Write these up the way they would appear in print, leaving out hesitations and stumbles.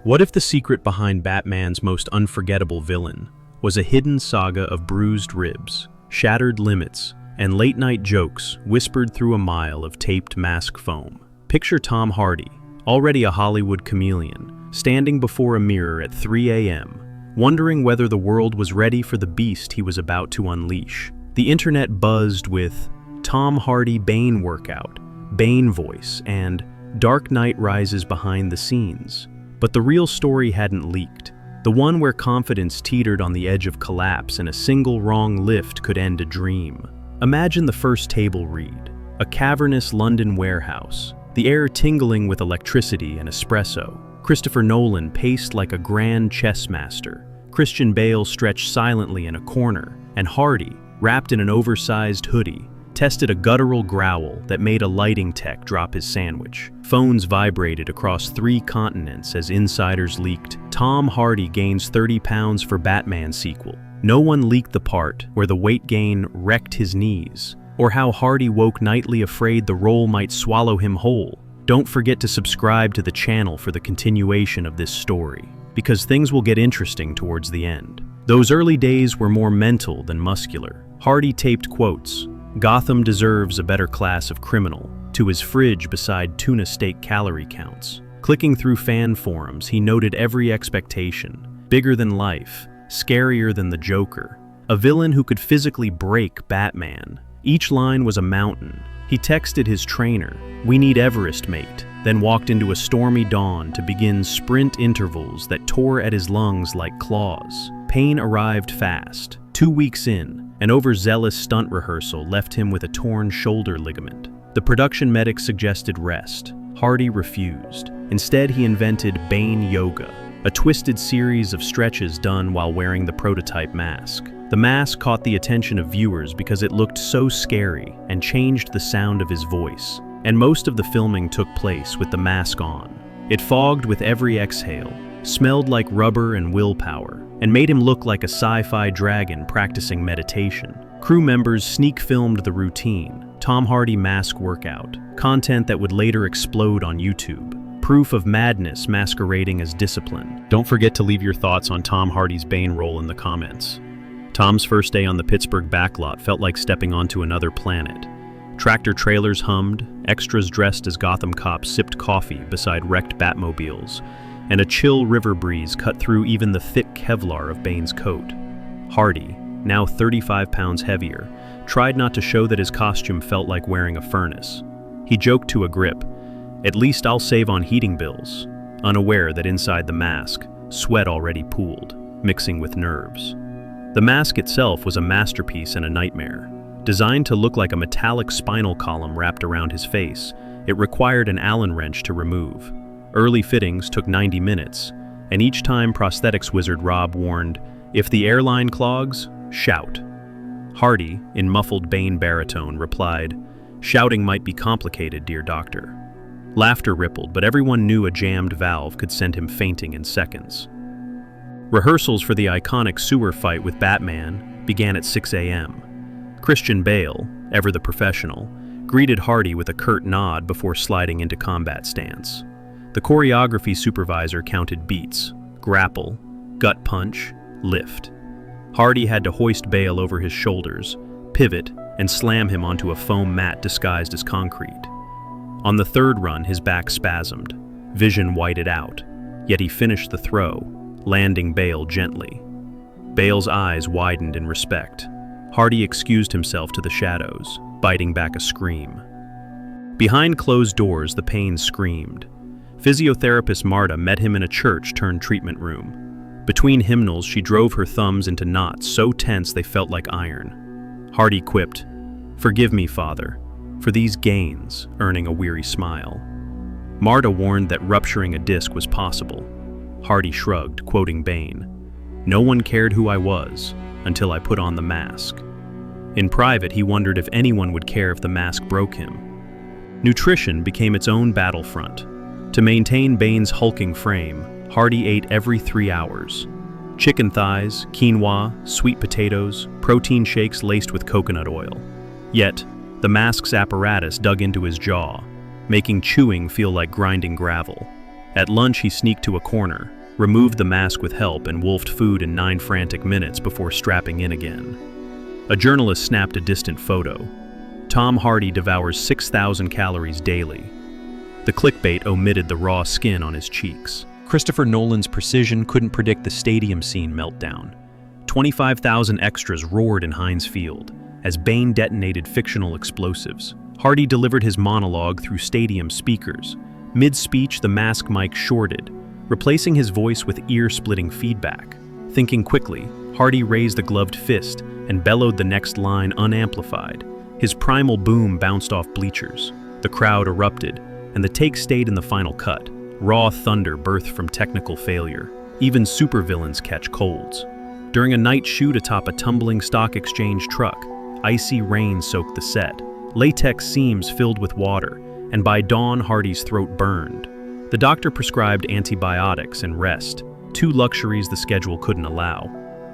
What if the secret behind Batman's most unforgettable villain was a hidden saga of bruised ribs, shattered limits, and late-night jokes whispered through a mile of taped mask foam? Picture Tom Hardy, already a Hollywood chameleon, standing before a mirror at 3 a.m., wondering whether the world was ready for the beast he was about to unleash. The internet buzzed with Tom Hardy Bane workout, Bane voice, and Dark Knight rises behind the scenes. But the real story hadn't leaked. The one where confidence teetered on the edge of collapse and a single wrong lift could end a dream. Imagine the first table read, a cavernous London warehouse, the air tingling with electricity and espresso. Christopher Nolan paced like a grand chess master. Christian Bale stretched silently in a corner, and Hardy, wrapped in an oversized hoodie, tested a guttural growl that made a lighting tech drop his sandwich. Phones vibrated across 3 continents as insiders leaked, Tom Hardy gains 30 pounds for Batman sequel. No one leaked the part where the weight gain wrecked his knees, or how Hardy woke nightly afraid the role might swallow him whole. Don't forget to subscribe to the channel for the continuation of this story, because things will get interesting towards the end. Those early days were more mental than muscular. Hardy taped quotes, "Gotham deserves a better class of criminal," to his fridge beside tuna steak calorie counts. Clicking through fan forums, he noted every expectation. Bigger than life, scarier than the Joker. A villain who could physically break Batman. Each line was a mountain. He texted his trainer, "We need Everest, mate," then walked into a stormy dawn to begin sprint intervals that tore at his lungs like claws. Pain arrived fast. 2 weeks in, an overzealous stunt rehearsal left him with a torn shoulder ligament. The production medic suggested rest. Hardy refused. Instead, he invented Bane Yoga, a twisted series of stretches done while wearing the prototype mask. The mask caught the attention of viewers because it looked so scary and changed the sound of his voice. And most of the filming took place with the mask on. It fogged with every exhale, smelled like rubber and willpower, and made him look like a sci-fi dragon practicing meditation. Crew members sneak-filmed the routine, Tom Hardy mask workout, content that would later explode on YouTube. Proof of madness masquerading as discipline. Don't forget to leave your thoughts on Tom Hardy's Bane role in the comments. Tom's first day on the Pittsburgh backlot felt like stepping onto another planet. Tractor trailers hummed, extras dressed as Gotham cops sipped coffee beside wrecked Batmobiles, and a chill river breeze cut through even the thick Kevlar of Bane's coat. Hardy, now 35 pounds heavier, tried not to show that his costume felt like wearing a furnace. He joked to a grip, "At least I'll save on heating bills," unaware that inside the mask, sweat already pooled, mixing with nerves. The mask itself was a masterpiece and a nightmare. Designed to look like a metallic spinal column wrapped around his face, it required an Allen wrench to remove. Early fittings took 90 minutes, and each time prosthetics wizard Rob warned, "If the airline clogs, shout." Hardy, in muffled Bane baritone, replied, "Shouting might be complicated, dear doctor." Laughter rippled, but everyone knew a jammed valve could send him fainting in seconds. Rehearsals for the iconic sewer fight with Batman began at 6 a.m. Christian Bale, ever the professional, greeted Hardy with a curt nod before sliding into combat stance. The choreography supervisor counted beats, grapple, gut punch, lift. Hardy had to hoist Bale over his shoulders, pivot, and slam him onto a foam mat disguised as concrete. On the third run, his back spasmed, vision whited out, yet he finished the throw, landing Bale gently. Bale's eyes widened in respect. Hardy excused himself to the shadows, biting back a scream. Behind closed doors, the pain screamed. Physiotherapist Marta met him in a church-turned-treatment room. Between hymnals, she drove her thumbs into knots so tense they felt like iron. Hardy quipped, "Forgive me, Father, for these gains," earning a weary smile. Marta warned that rupturing a disc was possible. Hardy shrugged, quoting Bane, "No one cared who I was until I put on the mask." In private, he wondered if anyone would care if the mask broke him. Nutrition became its own battlefront. To maintain Bane's hulking frame, Hardy ate every 3 hours. Chicken thighs, quinoa, sweet potatoes, protein shakes laced with coconut oil. Yet, the mask's apparatus dug into his jaw, making chewing feel like grinding gravel. At lunch, he sneaked to a corner, removed the mask with help, and wolfed food in 9 frantic minutes before strapping in again. A journalist snapped a distant photo. Tom Hardy devours 6,000 calories daily. The clickbait omitted the raw skin on his cheeks. Christopher Nolan's precision couldn't predict the stadium scene meltdown. 25,000 extras roared in Heinz Field as Bane detonated fictional explosives. Hardy delivered his monologue through stadium speakers. Mid-speech, the mask mic shorted, replacing his voice with ear-splitting feedback. Thinking quickly, Hardy raised a gloved fist and bellowed the next line unamplified. His primal boom bounced off bleachers. The crowd erupted, and the take stayed in the final cut. Raw thunder birthed from technical failure. Even supervillains catch colds. During a night shoot atop a tumbling stock exchange truck, icy rain soaked the set. Latex seams filled with water, and by dawn Hardy's throat burned. The doctor prescribed antibiotics and rest, 2 luxuries the schedule couldn't allow.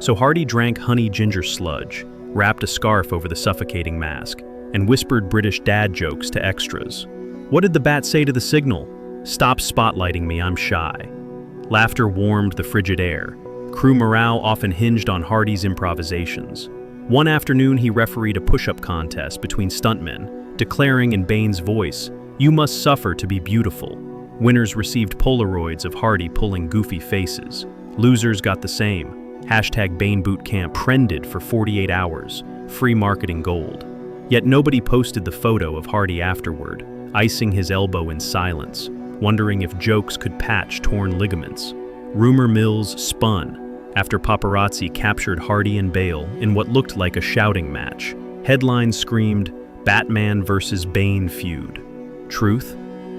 So Hardy drank honey ginger sludge, wrapped a scarf over the suffocating mask, and whispered British dad jokes to extras. What did the bat say to the signal? Stop spotlighting me, I'm shy. Laughter warmed the frigid air. Crew morale often hinged on Hardy's improvisations. One afternoon he refereed a push-up contest between stuntmen, declaring in Bane's voice, "You must suffer to be beautiful." Winners received Polaroids of Hardy pulling goofy faces. Losers got the same. #BaneBootCamp trended for 48 hours, free marketing gold. Yet nobody posted the photo of Hardy afterward, icing his elbow in silence, wondering if jokes could patch torn ligaments. Rumor mills spun after paparazzi captured Hardy and Bale in what looked like a shouting match. Headlines screamed, "Batman versus Bane feud." Truth?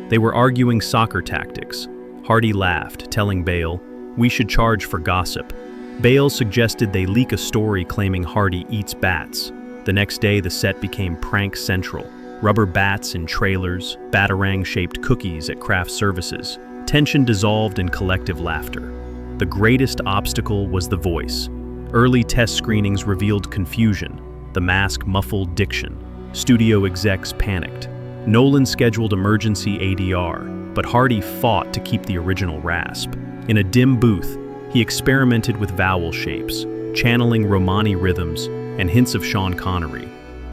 They were arguing soccer tactics. Hardy laughed, telling Bale, "We should charge for gossip." Bale suggested they leak a story claiming Hardy eats bats. The next day the set became prank central. Rubber bats in trailers, batarang-shaped cookies at craft services. Tension dissolved in collective laughter. The greatest obstacle was the voice. Early test screenings revealed confusion. The mask muffled diction. Studio execs panicked. Nolan scheduled emergency ADR, but Hardy fought to keep the original rasp. In a dim booth, he experimented with vowel shapes, channeling Romani rhythms and hints of Sean Connery.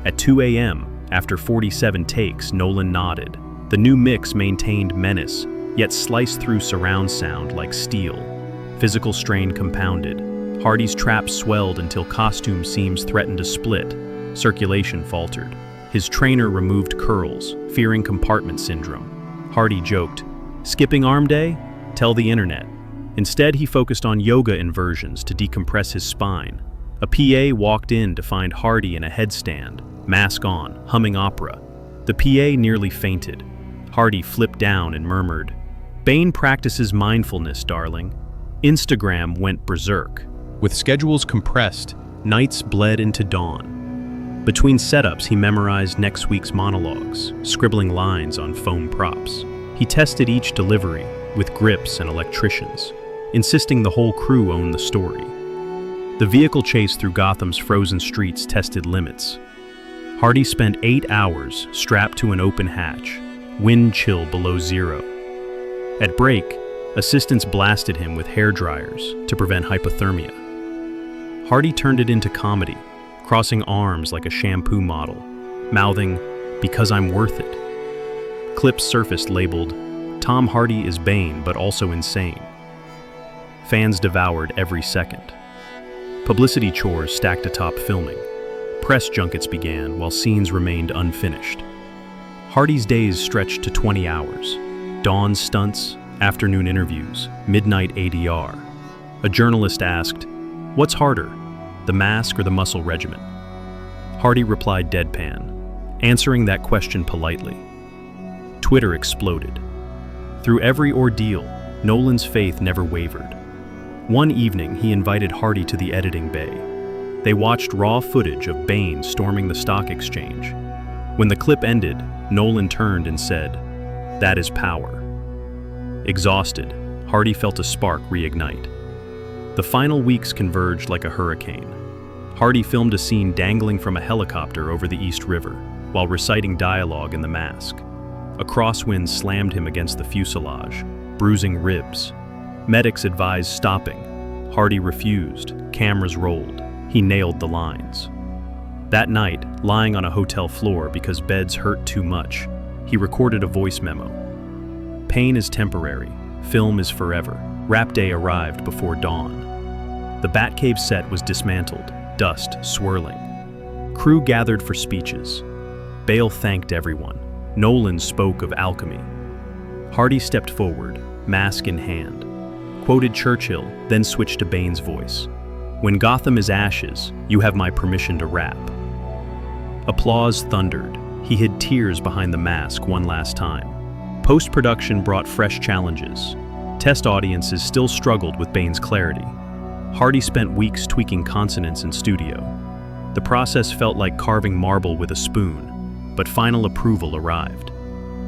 At 2 a.m., after 47 takes, Nolan nodded. The new mix maintained menace, yet sliced through surround sound like steel. Physical strain compounded. Hardy's traps swelled until costume seams threatened to split. Circulation faltered. His trainer removed curls, fearing compartment syndrome. Hardy joked, "Skipping arm day? Tell the internet." Instead, he focused on yoga inversions to decompress his spine. A PA walked in to find Hardy in a headstand, mask on, humming opera. The PA nearly fainted. Hardy flipped down and murmured, "Bane practices mindfulness, darling." Instagram went berserk. With schedules compressed, nights bled into dawn. Between setups, he memorized next week's monologues, scribbling lines on foam props. He tested each delivery with grips and electricians, insisting the whole crew own the story. The vehicle chase through Gotham's frozen streets tested limits. Hardy spent 8 hours strapped to an open hatch, wind chill below zero. At break, assistants blasted him with hair dryers to prevent hypothermia. Hardy turned it into comedy, crossing arms like a shampoo model, mouthing, "Because I'm worth it." Clips surfaced labeled, "Tom Hardy is Bane but also insane." Fans devoured every second. Publicity chores stacked atop filming. Press junkets began while scenes remained unfinished. Hardy's days stretched to 20 hours. Dawn stunts, afternoon interviews, midnight ADR. A journalist asked, "What's harder, the mask or the muscle regimen?" Hardy replied deadpan, answering that question politely. Twitter exploded. Through every ordeal, Nolan's faith never wavered. One evening, he invited Hardy to the editing bay. They watched raw footage of Bane storming the stock exchange. When the clip ended, Nolan turned and said, "That is power." Exhausted, Hardy felt a spark reignite. The final weeks converged like a hurricane. Hardy filmed a scene dangling from a helicopter over the East River, while reciting dialogue in the mask. A crosswind slammed him against the fuselage, bruising ribs. Medics advised stopping. Hardy refused. Cameras rolled. He nailed the lines. That night, lying on a hotel floor because beds hurt too much, he recorded a voice memo. Pain is temporary. Film is forever. Wrap day arrived before dawn. The Batcave set was dismantled, dust swirling. Crew gathered for speeches. Bale thanked everyone. Nolan spoke of alchemy. Hardy stepped forward, mask in hand, quoted Churchill, then switched to Bane's voice. "When Gotham is ashes, you have my permission to rap." Applause thundered. He hid tears behind the mask one last time. Post-production brought fresh challenges. Test audiences still struggled with Bane's clarity. Hardy spent weeks tweaking consonants in studio. The process felt like carving marble with a spoon, but final approval arrived.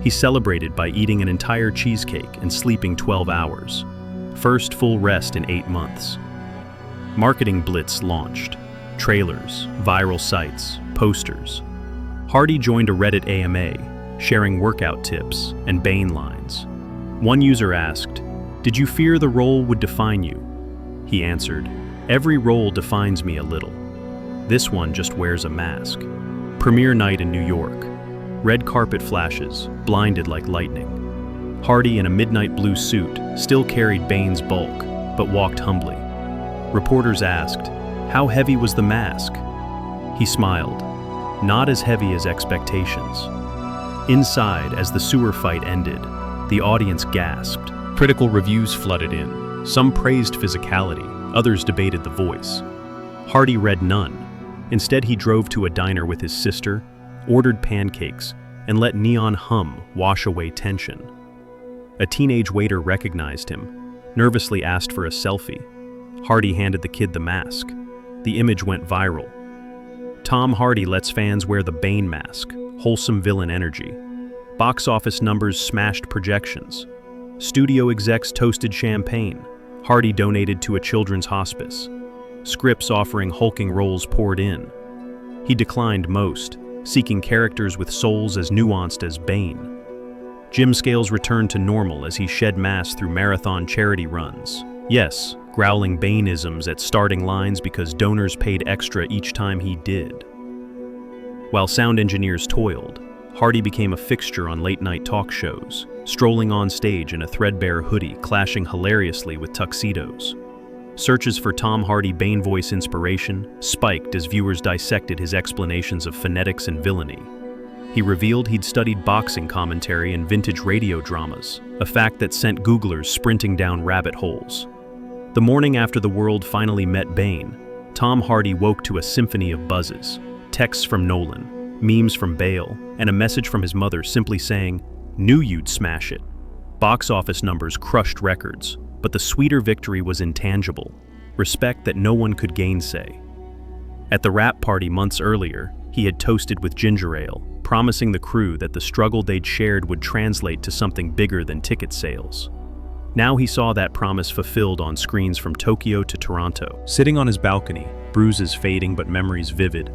He celebrated by eating an entire cheesecake and sleeping 12 hours. First full rest in 8 months. Marketing blitz launched. Trailers, viral sites, posters. Hardy joined a Reddit AMA, sharing workout tips and Bane lines. One user asked, "Did you fear the role would define you?" He answered, "Every role defines me a little. This one just wears a mask." Premiere night in New York. Red carpet flashes, blinded like lightning. Hardy in a midnight blue suit still carried Bane's bulk, but walked humbly. Reporters asked, "How heavy was the mask?" He smiled, "Not as heavy as expectations." Inside, as the sewer fight ended, the audience gasped. Critical reviews flooded in. Some praised physicality, others debated the voice. Hardy read none. Instead, he drove to a diner with his sister, ordered pancakes, and let neon hum wash away tension. A teenage waiter recognized him, nervously asked for a selfie. Hardy handed the kid the mask. The image went viral. Tom Hardy lets fans wear the Bane mask, wholesome villain energy. Box office numbers smashed projections. Studio execs toasted champagne. Hardy donated to a children's hospice. Scripts offering hulking roles poured in. He declined most, seeking characters with souls as nuanced as Bane. Jim Scales returned to normal as he shed mass through marathon charity runs. Yes, growling Baneisms at starting lines because donors paid extra each time he did. While sound engineers toiled, Hardy became a fixture on late-night talk shows, strolling on stage in a threadbare hoodie clashing hilariously with tuxedos. Searches for Tom Hardy Bane voice inspiration spiked as viewers dissected his explanations of phonetics and villainy. He revealed he'd studied boxing commentary and vintage radio dramas, a fact that sent Googlers sprinting down rabbit holes. The morning after the world finally met Bane, Tom Hardy woke to a symphony of buzzes, texts from Nolan, memes from Bale, and a message from his mother simply saying, "Knew you'd smash it." Box office numbers crushed records, but the sweeter victory was intangible, respect that no one could gainsay. At the wrap party months earlier, he had toasted with ginger ale, promising the crew that the struggle they'd shared would translate to something bigger than ticket sales. Now he saw that promise fulfilled on screens from Tokyo to Toronto. Sitting on his balcony, bruises fading but memories vivid,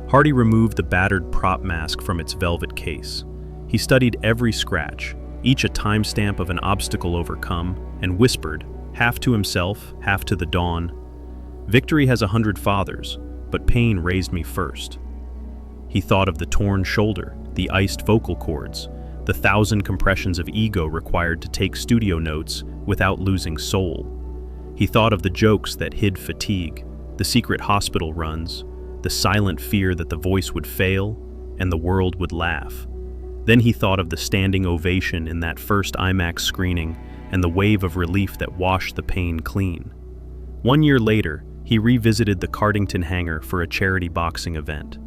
Hardy removed the battered prop mask from its velvet case. He studied every scratch, each a timestamp of an obstacle overcome, and whispered, half to himself, half to the dawn, "Victory has 100 fathers, but pain raised me first." He thought of the torn shoulder, the iced vocal cords, the 1,000 compressions of ego required to take studio notes without losing soul. He thought of the jokes that hid fatigue, the secret hospital runs, the silent fear that the voice would fail and the world would laugh. Then he thought of the standing ovation in that first IMAX screening and the wave of relief that washed the pain clean. 1 year later, he revisited the Cardington hangar for a charity boxing event.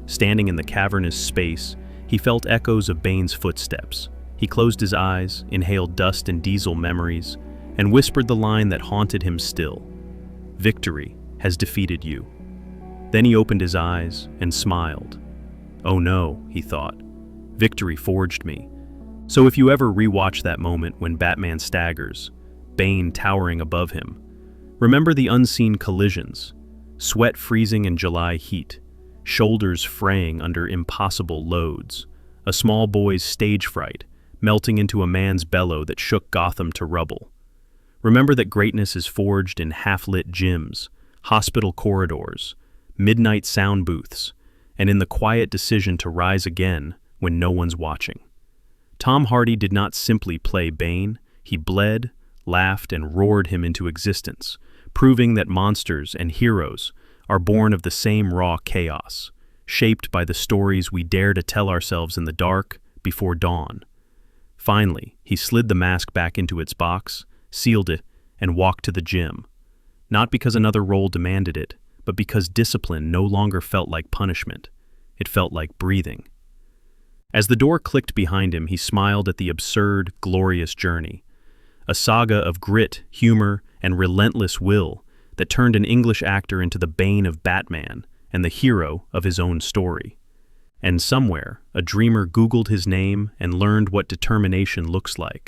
Standing in the cavernous space, he felt echoes of Bane's footsteps. He closed his eyes, inhaled dust and diesel memories, and whispered the line that haunted him still. "Victory has defeated you." Then he opened his eyes and smiled. "Oh no," he thought. "Victory forged me." So if you ever rewatch that moment when Batman staggers, Bane towering above him, remember the unseen collisions, sweat freezing in July heat, shoulders fraying under impossible loads, a small boy's stage fright melting into a man's bellow that shook Gotham to rubble. Remember that greatness is forged in half-lit gyms, hospital corridors, midnight sound booths, and in the quiet decision to rise again when no one's watching. Tom Hardy did not simply play Bane, he bled, laughed, and roared him into existence, proving that monsters and heroes are born of the same raw chaos, shaped by the stories we dare to tell ourselves in the dark before dawn. Finally, he slid the mask back into its box, sealed it, and walked to the gym. Not because another role demanded it, but because discipline no longer felt like punishment. It felt like breathing. As the door clicked behind him, he smiled at the absurd, glorious journey. A saga of grit, humor, and relentless will that turned an English actor into the Bane of Batman and the hero of his own story. And somewhere, a dreamer Googled his name and learned what determination looks like.